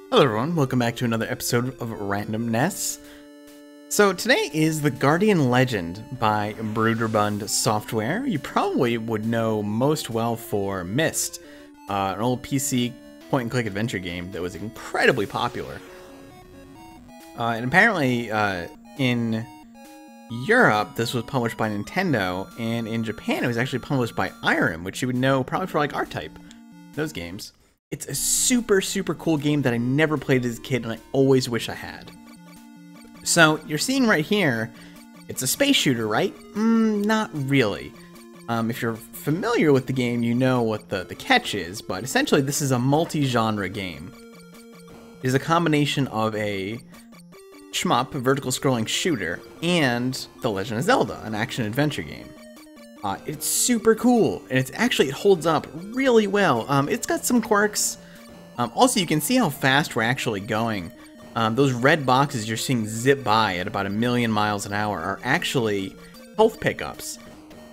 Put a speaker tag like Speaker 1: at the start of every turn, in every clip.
Speaker 1: Hello everyone, welcome back to another episode of RandomNES. So today is The Guardian Legend by Brøderbund Software. You probably would know most well for Myst, an old PC point-and-click adventure game that was incredibly popular. And apparently in Europe this was published by Nintendo, and in Japan it was actually published by Irem, which you would know probably for like R-Type, those games. It's a super cool game that I never played as a kid and I always wish I had. So you're seeing right here, it's a space shooter, right? Not really. If you're familiar with the game, you know what the catch is, but essentially this is a multi-genre game. It is a combination of a shmup, a vertical scrolling shooter, and The Legend of Zelda, an action-adventure game. It's super cool, and it holds up really well. It's got some quirks. Also, you can see how fast we're actually going. Those red boxes you're seeing zip by at about 1,000,000 miles an hour are actually health pickups.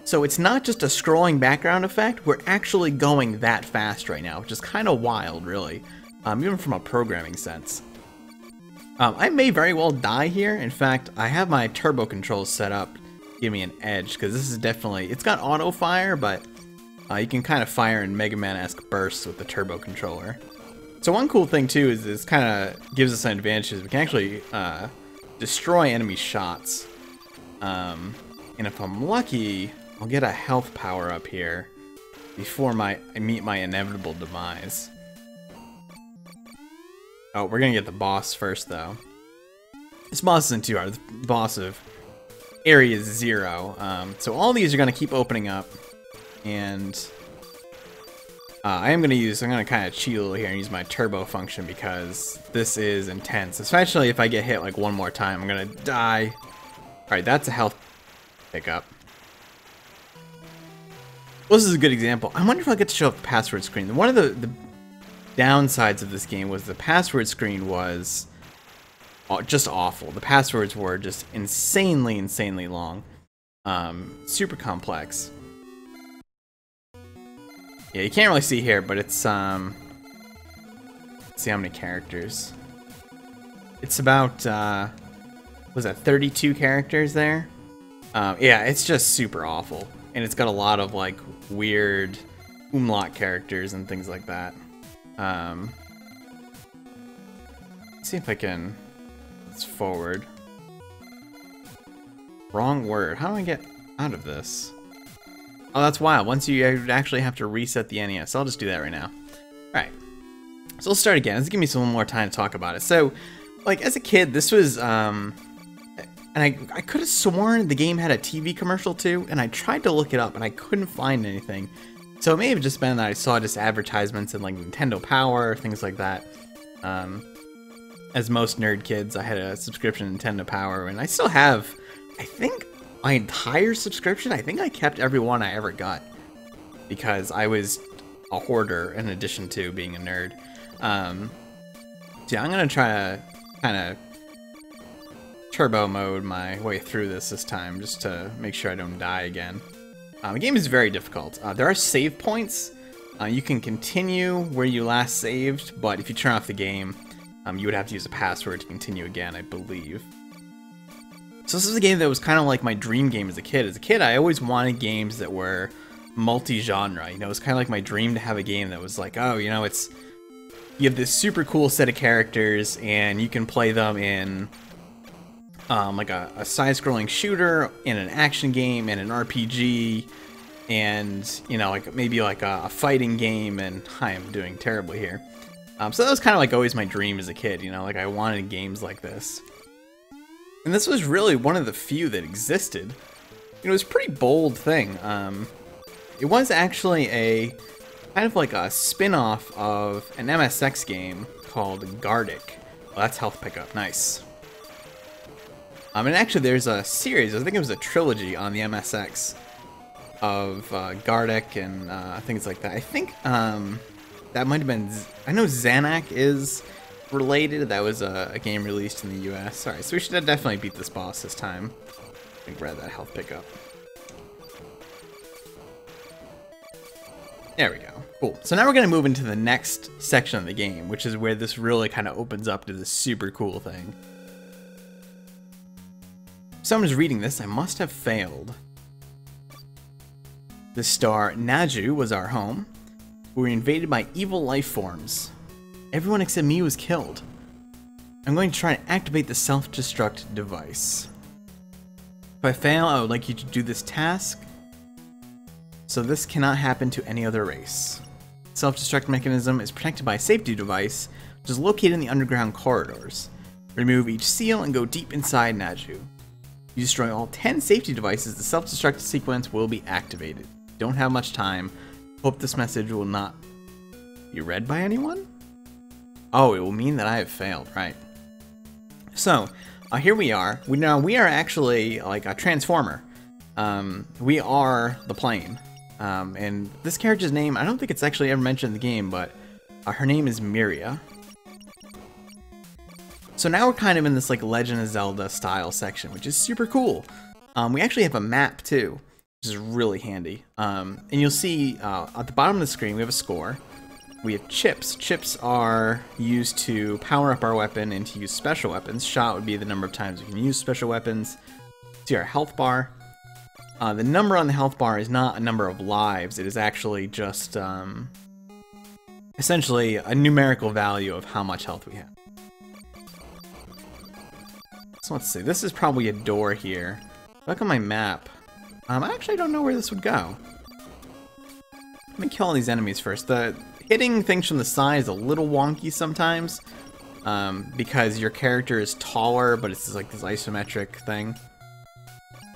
Speaker 1: So it's not just a scrolling background effect, we're actually going that fast right now, which is kind of wild, really, even from a programming sense. I may very well die here. In fact, I have my turbo controls set up give me an edge, because this is definitely, it's got auto fire, but you can kind of fire in Mega Man-esque bursts with the turbo controller. So one cool thing too is this kind of gives us an advantage, is we can actually destroy enemy shots, and if I'm lucky I'll get a health power up here before I meet my inevitable demise. Oh, we're gonna get the boss first though. This boss isn't too hard. The boss of Area 0. So all these are going to keep opening up, and I'm going to kind of cheat a little here and use my turbo function, because this is intense, especially if I get hit like one more time. I'm going to die. Alright, that's a health pickup. Well, this is a good example. I wonder if I'll get to show up the password screen. One of the downsides of this game was the password screen was just awful. The passwords were just insanely long. Super complex. Yeah, you can't really see here, but it's let's see how many characters. It's about was that 32 characters there? Yeah, it's just super awful. And it's got a lot of like weird umlaut characters and things like that. Let's see if I can. Let's forward. Wrong word. How do I get out of this? Oh, that's wild. Once you actually have to reset the NES. I'll just do that right now. Alright. So let's start again. Let's give me some more time to talk about it. So, like, as a kid, this was, and I could have sworn the game had a TV commercial too, and I tried to look it up, and I couldn't find anything. So it may have just been that I saw just advertisements in, like, Nintendo Power, things like that. As most nerd kids, I had a subscription to Nintendo Power, and I still have, I think, my entire subscription. I think I kept every one I ever got, because I was a hoarder in addition to being a nerd. So yeah, I'm going to try to kind of turbo mode my way through this time, just to make sure I don't die again. The game is very difficult. There are save points. You can continue where you last saved, but if you turn off the game, you would have to use a password to continue again, I believe. So this is a game that was kind of like my dream game as a kid. As a kid, I always wanted games that were multi-genre. You know, it was kind of like my dream to have a game that was like, oh, you know, you have this super cool set of characters, and you can play them in like a side-scrolling shooter, in an action game, in an RPG, and, you know, like maybe like a fighting game, and I am doing terribly here. So that was kind of like always my dream as a kid, you know, like I wanted games like this. And this was really one of the few that existed. It was a pretty bold thing. It was actually a kind of like a spin-off of an MSX game called Gardic. Well, that's health pickup, nice. And actually there's a series, I think it was a trilogy on the MSX of Gardic and things like that. I think that might have been, I know Xanac is related. That was a game released in the US. Alright, so we should definitely beat this boss this time. I think grab that health pickup. There we go. Cool. So now we're going to move into the next section of the game, which is where this really kind of opens up to this super cool thing. If someone's reading this, I must have failed. The star Naju was our home. We were invaded by evil life forms. Everyone except me was killed. I'm going to try and activate the self-destruct device. If I fail, I would like you to do this task, so this cannot happen to any other race. Self-destruct mechanism is protected by a safety device, which is located in the underground corridors. Remove each seal and go deep inside Naju. If you destroy all 10 safety devices, the self-destruct sequence will be activated. Don't have much time. Hope this message will not be read by anyone? Oh, it will mean that I have failed, right. So, here we are. We are actually like a transformer. We are the plane. And this character's name, I don't think it's actually ever mentioned in the game, but her name is Miria. So now we're kind of in this like Legend of Zelda style section, which is super cool. We actually have a map too, which is really handy. And you'll see at the bottom of the screen we have a score. We have chips. Chips are used to power up our weapon and to use special weapons. Shot would be the number of times we can use special weapons. See our health bar. The number on the health bar is not a number of lives. It is actually just essentially a numerical value of how much health we have. So let's see. This is probably a door here. Look on my map. I actually don't know where this would go. Let me kill all these enemies first. The hitting things from the side is a little wonky sometimes because your character is taller, but it's like this isometric thing.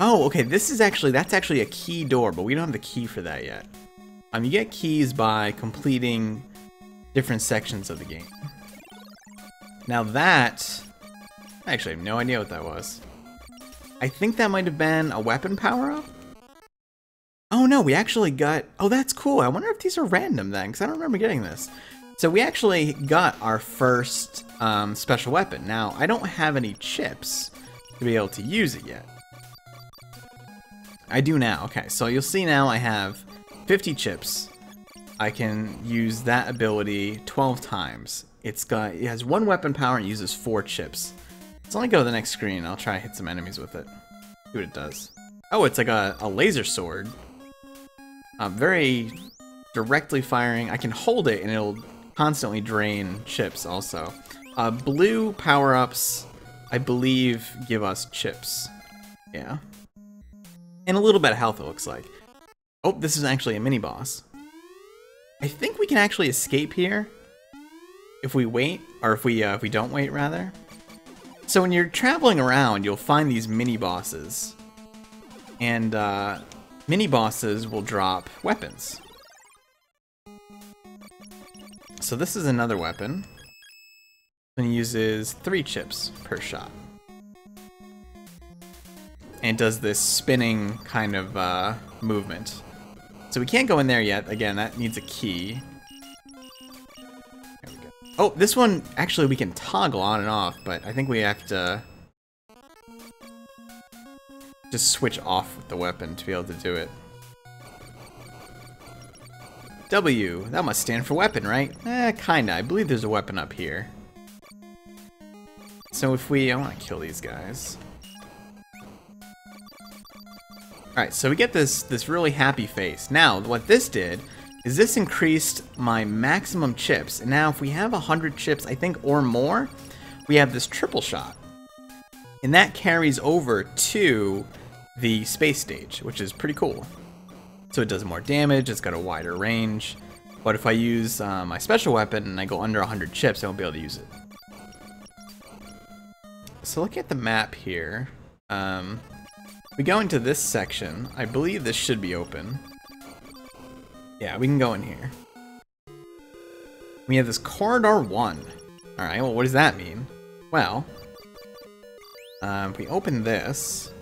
Speaker 1: Oh, okay, that's actually a key door, but we don't have the key for that yet. You get keys by completing different sections of the game. Now that, I actually have no idea what that was. I think that might have been a weapon power-up? Oh no, we actually got, oh that's cool, I wonder if these are random then, because I don't remember getting this. So we actually got our first special weapon. Now, I don't have any chips to be able to use it yet. I do now. Okay, so you'll see now I have 50 chips. I can use that ability 12 times. It has 1 weapon power and uses 4 chips. So let me go to the next screen. I'll try to hit some enemies with it. See what it does. Oh, it's like a laser sword. Very directly firing. I can hold it and it'll constantly drain chips also. Blue power-ups, I believe, give us chips. Yeah. And a little bit of health, it looks like. Oh, this is actually a mini-boss. I think we can actually escape here if we wait, or if we don't wait, rather. So when you're traveling around, you'll find these mini-bosses. And mini-bosses will drop weapons. So this is another weapon. And it uses 3 chips per shot. And it does this spinning kind of movement. So we can't go in there yet. Again, that needs a key. There we go. Oh, this one, actually we can toggle on and off, but I think we have to just switch off with the weapon to be able to do it. W, that must stand for weapon, right? Kinda. I believe there's a weapon up here. So if I want to kill these guys. Alright, so we get this really happy face. Now, what this did is this increased my maximum chips. And now if we have 100 chips, I think, or more, we have this triple shot. And that carries over to the space stage, which is pretty cool. So it does more damage, it's got a wider range. But if I use my special weapon and I go under 100 chips, I won't be able to use it. So looking at the map here, we go into this section. I believe this should be open. Yeah, we can go in here. We have this corridor 1. Alright, well what does that mean? Well, if we open this,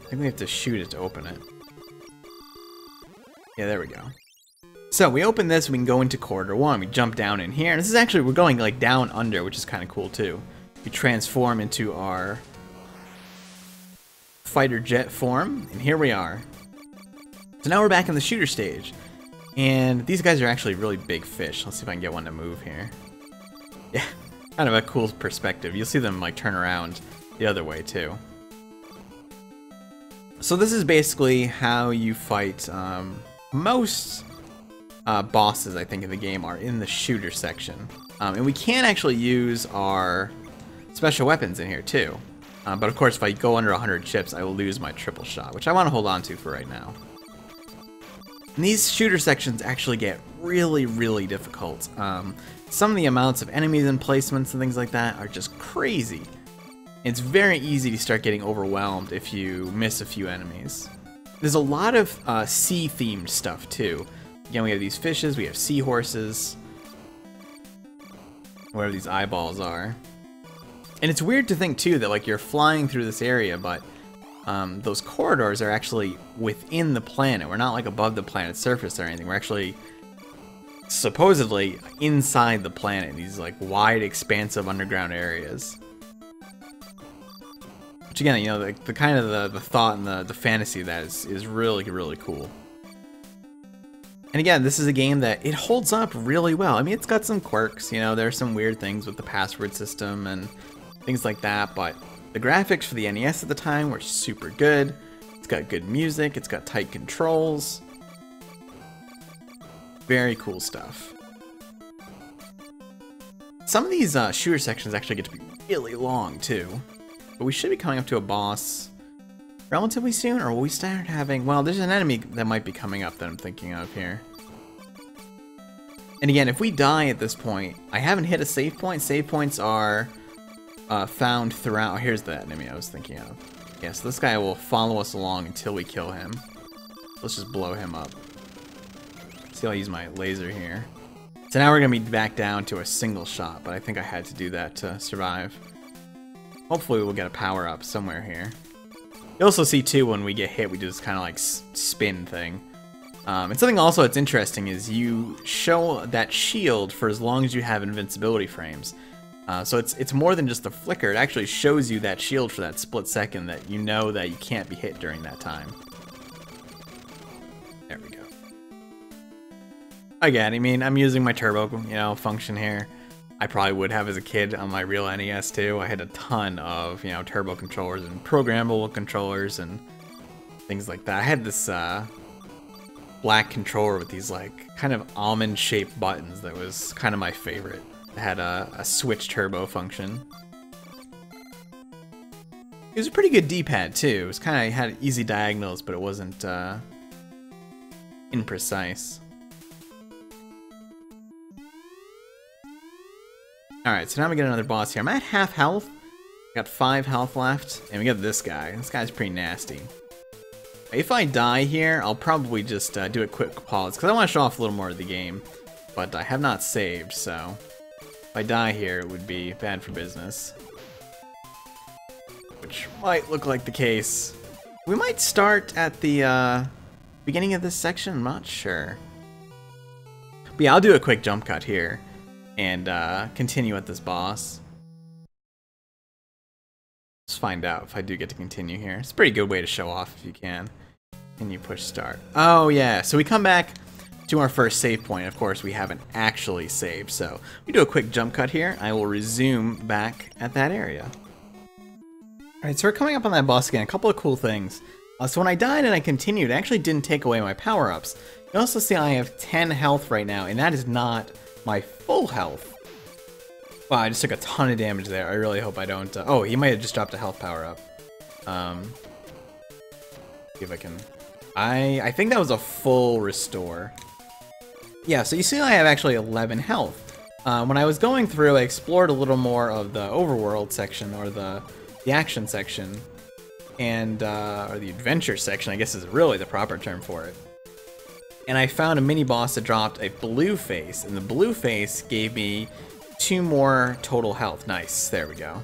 Speaker 1: I think we have to shoot it to open it. Yeah, there we go. So we open this, we can go into corridor 1. We jump down in here, and this is actually, we're going like down under, which is kind of cool too. We transform into our fighter jet form, and here we are. So now we're back in the shooter stage. And these guys are actually really big fish. Let's see if I can get one to move here. Yeah, kind of a cool perspective. You'll see them like turn around the other way too. So this is basically how you fight most bosses, I think, in the game are in the shooter section. And we can actually use our special weapons in here too. But of course, if I go under 100 chips, I will lose my triple shot, which I want to hold on to for right now. And these shooter sections actually get really, really difficult. Some of the amounts of enemies and placements and things like that are just crazy. It's very easy to start getting overwhelmed if you miss a few enemies. There's a lot of sea-themed stuff too. Again, we have these fishes, we have seahorses, wherever these eyeballs are. And it's weird to think too that like you're flying through this area, but those corridors are actually within the planet. We're not like above the planet's surface or anything. We're actually supposedly inside the planet, these like wide, expansive underground areas. Which again, you know, the kind of the thought and the fantasy of that is really, really cool. And again, this is a game that it holds up really well. I mean, it's got some quirks, you know, there's some weird things with the password system and things like that, but the graphics for the NES at the time were super good. It's got good music, it's got tight controls. Very cool stuff. Some of these shooter sections actually get to be really long too. But we should be coming up to a boss relatively soon, or will we start having... Well, there's an enemy that might be coming up that I'm thinking of here. And again, if we die at this point, I haven't hit a save point. Save points are found throughout... Oh, here's the enemy I was thinking of. Yeah, so this guy will follow us along until we kill him. Let's just blow him up. See, I'll use my laser here. So now we're going to be back down to a single shot, but I think I had to do that to survive. Hopefully we'll get a power-up somewhere here. You also see, too, when we get hit, we do this kind of, like, spin thing. And something also that's interesting is you show that shield for as long as you have invincibility frames. So it's more than just a flicker. It actually shows you that shield for that split second that you know that you can't be hit during that time. There we go. Again, I mean, I'm using my turbo, you know, function here. I probably would have as a kid on my real NES too. I had a ton of, you know, turbo controllers and programmable controllers and things like that. I had this black controller with these like kind of almond-shaped buttons that was kind of my favorite. It had a switch turbo function. It was a pretty good D-pad too. It was kind of had easy diagonals, but it wasn't imprecise. Alright, so now we get another boss here. I'm at half health. Got 5 health left. And we got this guy. This guy's pretty nasty. If I die here, I'll probably just do a quick pause, because I want to show off a little more of the game. But I have not saved, so if I die here, it would be bad for business. Which might look like the case. We might start at the beginning of this section, I'm not sure. But yeah, I'll do a quick jump cut here. And continue at this boss. Let's find out if I do get to continue here. It's a pretty good way to show off if you can. And you push start. Oh yeah, so we come back to our first save point. Of course, we haven't actually saved, so we do a quick jump cut here. I will resume back at that area. Alright, so we're coming up on that boss again. A couple of cool things. So when I died and I continued, it actually didn't take away my power-ups. You also see I have 10 health right now, and that is not my full health. Wow, I just took a ton of damage there. I really hope I don't... oh, he might have just dropped a health power-up. See if I can... I think that was a full restore. Yeah, so you see I have actually 11 health. When I was going through, I explored a little more of the overworld section, or the action section, and or the adventure section, I guess is really the proper term for it. And I found a mini-boss that dropped a blue face, and the blue face gave me 2 more total health. Nice, there we go.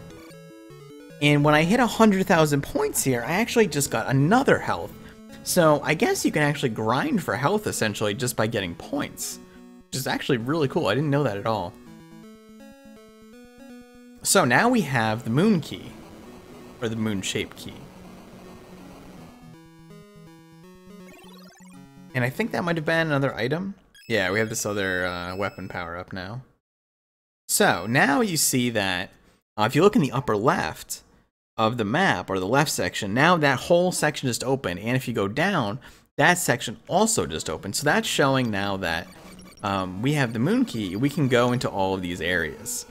Speaker 1: And when I hit 100,000 points here, I actually just got another health. So I guess you can actually grind for health, essentially, just by getting points. Which is actually really cool, I didn't know that at all. So now we have the moon key, or the moon-shaped key. And I think that might have been another item. Yeah, we have this other weapon power up now. So now you see that if you look in the upper left of the map, or the left section, now that whole section just opened. And if you go down, that section also just opened. So that's showing now that we have the moon key. We can go into all of these areas.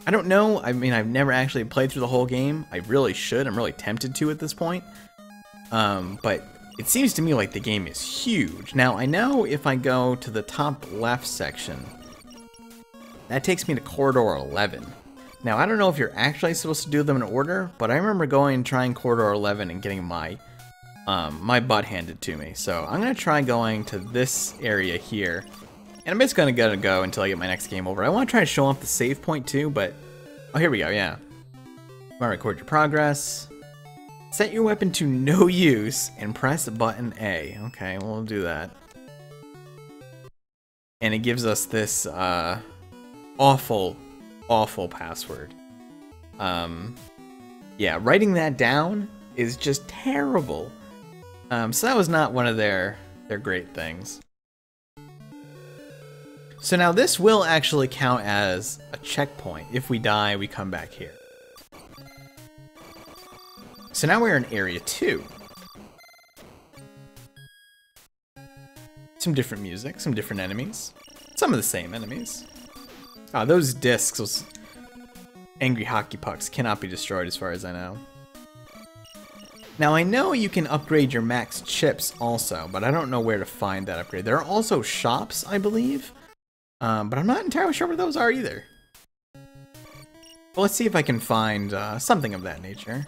Speaker 1: I don't know. I mean, I've never actually played through the whole game. I really should. I'm really tempted to at this point. But it seems to me like the game is huge. Now, I know if I go to the top left section, that takes me to Corridor 11. Now, I don't know if you're actually supposed to do them in order, but I remember going and trying Corridor 11 and getting my my butt handed to me. So I'm going to try going to this area here. And I'm just going to go until I get my next game over. I want to try to show off the save point too, but... Oh, here we go, yeah. Want to record your progress. Set your weapon to no use and press button A. Okay, we'll do that. And it gives us this awful password. Yeah, writing that down is just terrible. So that was not one of their great things. So now this will actually count as a checkpoint. If we die, we come back here. So now we're in Area 2. Some different music, some different enemies. Some of the same enemies. Those discs, those angry hockey pucks, cannot be destroyed as far as I know. Now I know you can upgrade your max chips also, but I don't know where to find that upgrade. There are also shops, I believe. But I'm not entirely sure what those are either. Well, let's see if I can find something of that nature.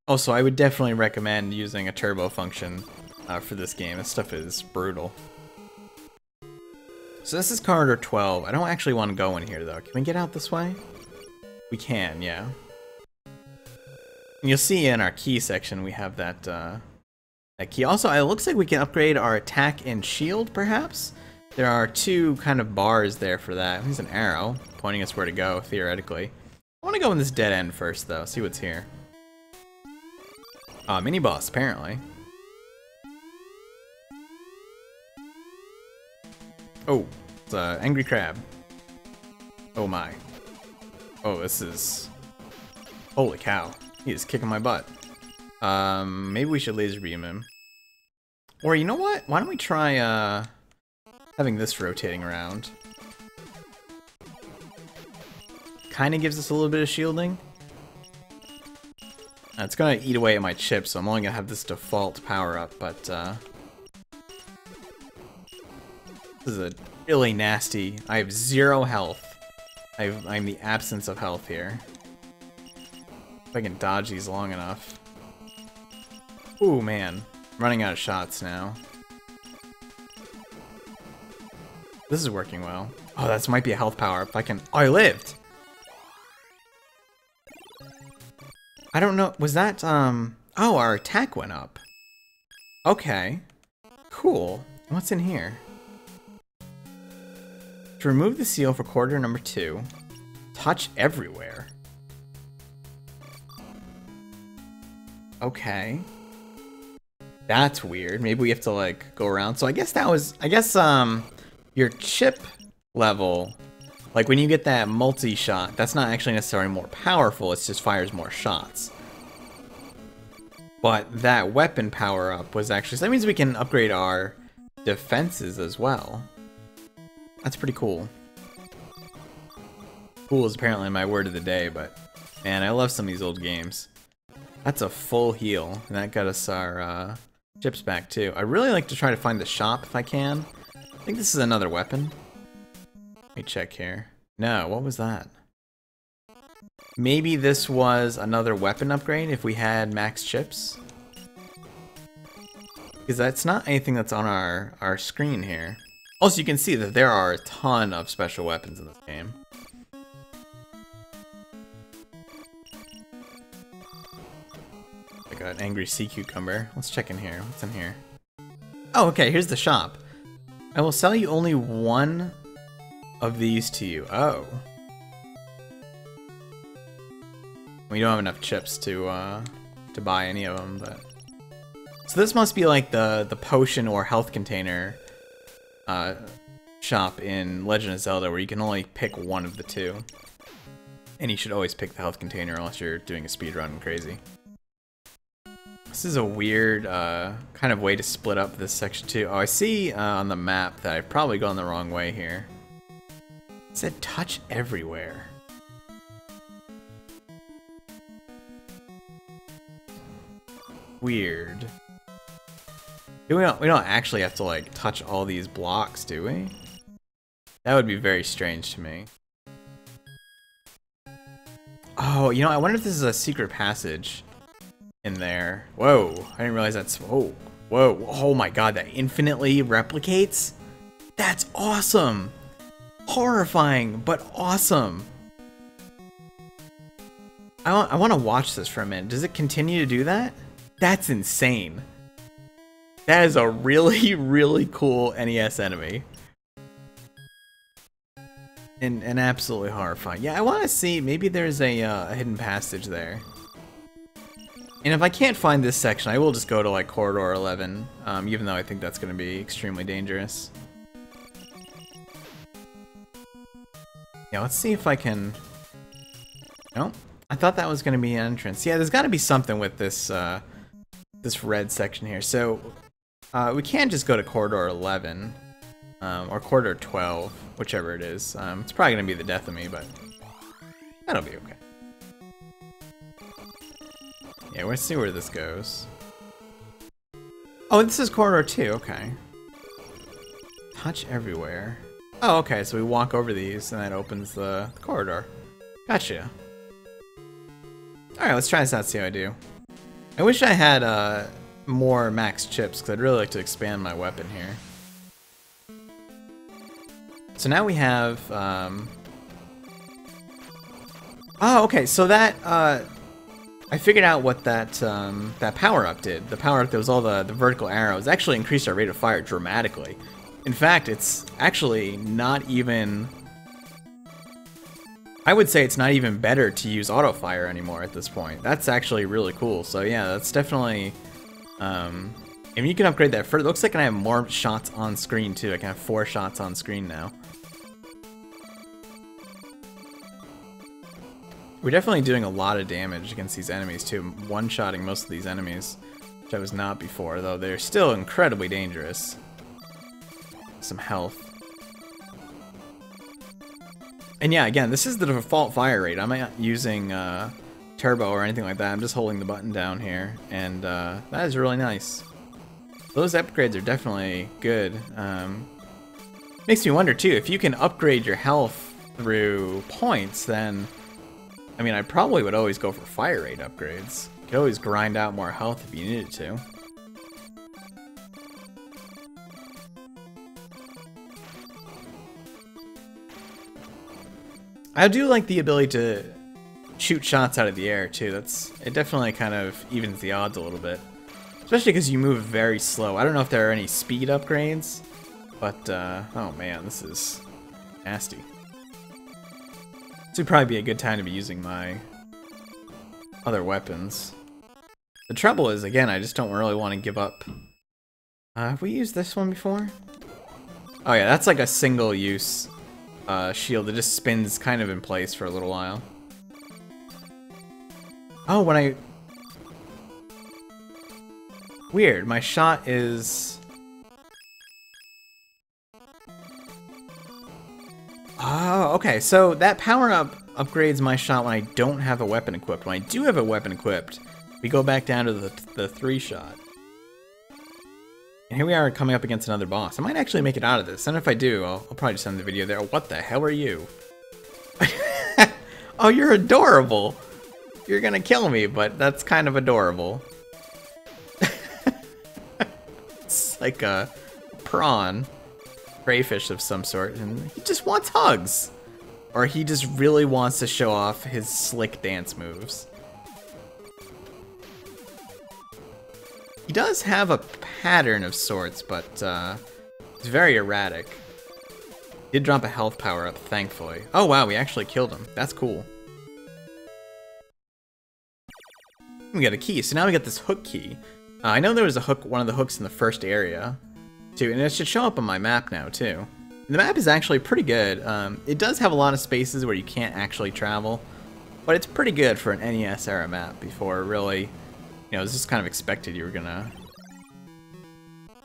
Speaker 1: Also, I would definitely recommend using a turbo function for this game. This stuff is brutal. So this is Corridor 12. I don't actually want to go in here, though. Can we get out this way? We can, yeah. And you'll see in our key section we have that key. Also, it looks like we can upgrade our attack and shield, perhaps? There are two kind of bars there for that. There's an arrow pointing us where to go, theoretically. I want to go in this dead end first, though. See what's here. Mini boss, apparently. Oh, it's an angry crab. Oh my. Oh, this is... Holy cow. He is kicking my butt. Maybe we should laser beam him. Or you know what? Why don't we try, having this rotating around. Kinda gives us a little bit of shielding. It's gonna eat away at my chips, so I'm only gonna have this default power up, but, this is a really nasty... I have 0 health. I'm the absence of health here. If I can dodge these long enough. Ooh, man. I'm running out of shots now. This is working well. Oh, that might be a health power up. If I can... Oh, I lived! I don't know. Was that, Oh, our attack went up. Okay. Cool. What's in here? To remove the seal for Corridor number 2, touch everywhere. Okay. That's weird. Maybe we have to, like, go around. So I guess that was... I guess, your chip level... Like, when you get that multi-shot, that's not actually necessarily more powerful, it just fires more shots. But that weapon power-up was actually... So that means we can upgrade our defenses as well. That's pretty cool. Cool is apparently my word of the day, but... Man, I love some of these old games. That's a full heal, and that got us our chips back too. I really like to try to find the shop if I can. I think this is another weapon. Let me check here. No, what was that? Maybe this was another weapon upgrade if we had max chips? Because that's not anything that's on our screen here. Also, you can see that there are a ton of special weapons in this game. Like an angry sea cucumber. Let's check in here. What's in here? Oh, okay, here's the shop. I will sell you only one of these to you. Oh. We don't have enough chips to buy any of them, but... So this must be like the potion or health container shop in Legend of Zelda where you can only pick one of the two. And you should always pick the health container unless you're doing a speedrun crazy. This is a weird kind of way to split up this section too. Oh, I see on the map that I've probably gone the wrong way here. It said touch everywhere. Weird. We don't actually have to like touch all these blocks, do we? That would be very strange to me. Oh, you know, I wonder if this is a secret passage in there. Whoa, I didn't realize that's... Whoa, whoa, oh my god, that infinitely replicates? That's awesome! Horrifying, but awesome! I want to watch this for a minute. Does it continue to do that? That's insane. That is a really, really cool NES enemy. And absolutely horrifying. Yeah, I want to see, maybe there's a hidden passage there. And if I can't find this section, I will just go to like Corridor 11, even though I think that's going to be extremely dangerous. Yeah, let's see if I can... No, I thought that was going to be an entrance. Yeah, there's got to be something with this this red section here. So we can't just go to Corridor 11 or Corridor 12, whichever it is. It's probably going to be the death of me, but that'll be okay. Yeah, let's see where this goes. Oh, this is Corridor 2, okay. Touch everywhere. Oh, okay, so we walk over these and that opens the corridor. Gotcha. Alright, let's try this out, see how I do. I wish I had more max chips, because I'd really like to expand my weapon here. So now we have... Oh, okay, so that... I figured out what that that power-up did. The power-up that was all the vertical arrows actually increased our rate of fire dramatically. In fact, it's actually not even... I would say it's not even better to use auto-fire anymore at this point. That's actually really cool. So yeah, that's definitely... and you can upgrade that further. It looks like I have more shots on screen too. I can have 4 shots on screen now. We're definitely doing a lot of damage against these enemies too. One-shotting most of these enemies, which I was not before, though they're still incredibly dangerous. Some health. And yeah, again, this is the default fire rate. I'm not using turbo or anything like that. I'm just holding the button down here, and that is really nice. Those upgrades are definitely good. Makes me wonder too, if you can upgrade your health through points, then I mean, I probably would always go for fire rate upgrades. You could always grind out more health if you needed to. I do like the ability to shoot shots out of the air too. It definitely kind of evens the odds a little bit. Especially because you move very slow. I don't know if there are any speed upgrades, but oh man, this is nasty. This would probably be a good time to be using my other weapons. The trouble is, again, I just don't really want to give up. Have we used this one before? Oh yeah, that's like a single use shield that just spins kind of in place for a little while. Oh, when I... Weird, my shot is... Oh, okay, so that power-up upgrades my shot when I don't have a weapon equipped. When I do have a weapon equipped, we go back down to the 3-shot. And here we are coming up against another boss. I might actually make it out of this, and if I do, I'll probably just end the video there. What the hell are you? Oh, you're adorable! You're gonna kill me, but that's kind of adorable. It's like a prawn. Crayfish of some sort, and he just wants hugs. Or he just really wants to show off his slick dance moves. He does have a pattern of sorts, but it's very erratic. Did drop a health power up, thankfully. Oh wow, we actually killed him. That's cool. We got a key. So now we got this hook key. I know there was a hook, one of the hooks in the first area, too, and it should show up on my map now, too. The map is actually pretty good. It does have a lot of spaces where you can't actually travel, but it's pretty good for an NES era map before really, you know, this is kind of expected you were gonna...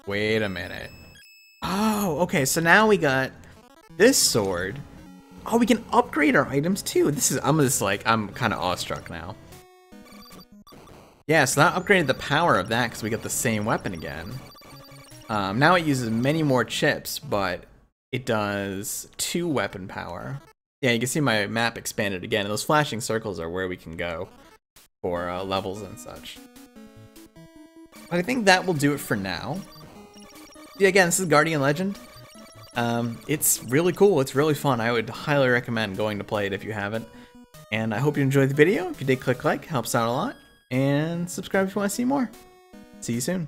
Speaker 1: Wait a minute. Oh, okay, so now we got this sword. Oh, we can upgrade our items too. This is, I'm kind of awestruck now. Yeah, so that upgraded the power of that because we got the same weapon again. Now it uses many more chips, but it does 2 weapon power. Yeah, you can see my map expanded again, and those flashing circles are where we can go for levels and such. But I think that will do it for now. Yeah, again, this is Guardian Legend. It's really cool, it's really fun. I would highly recommend going to play it if you haven't. And I hope you enjoyed the video. If you did, click like, helps out a lot. And subscribe if you want to see more. See you soon.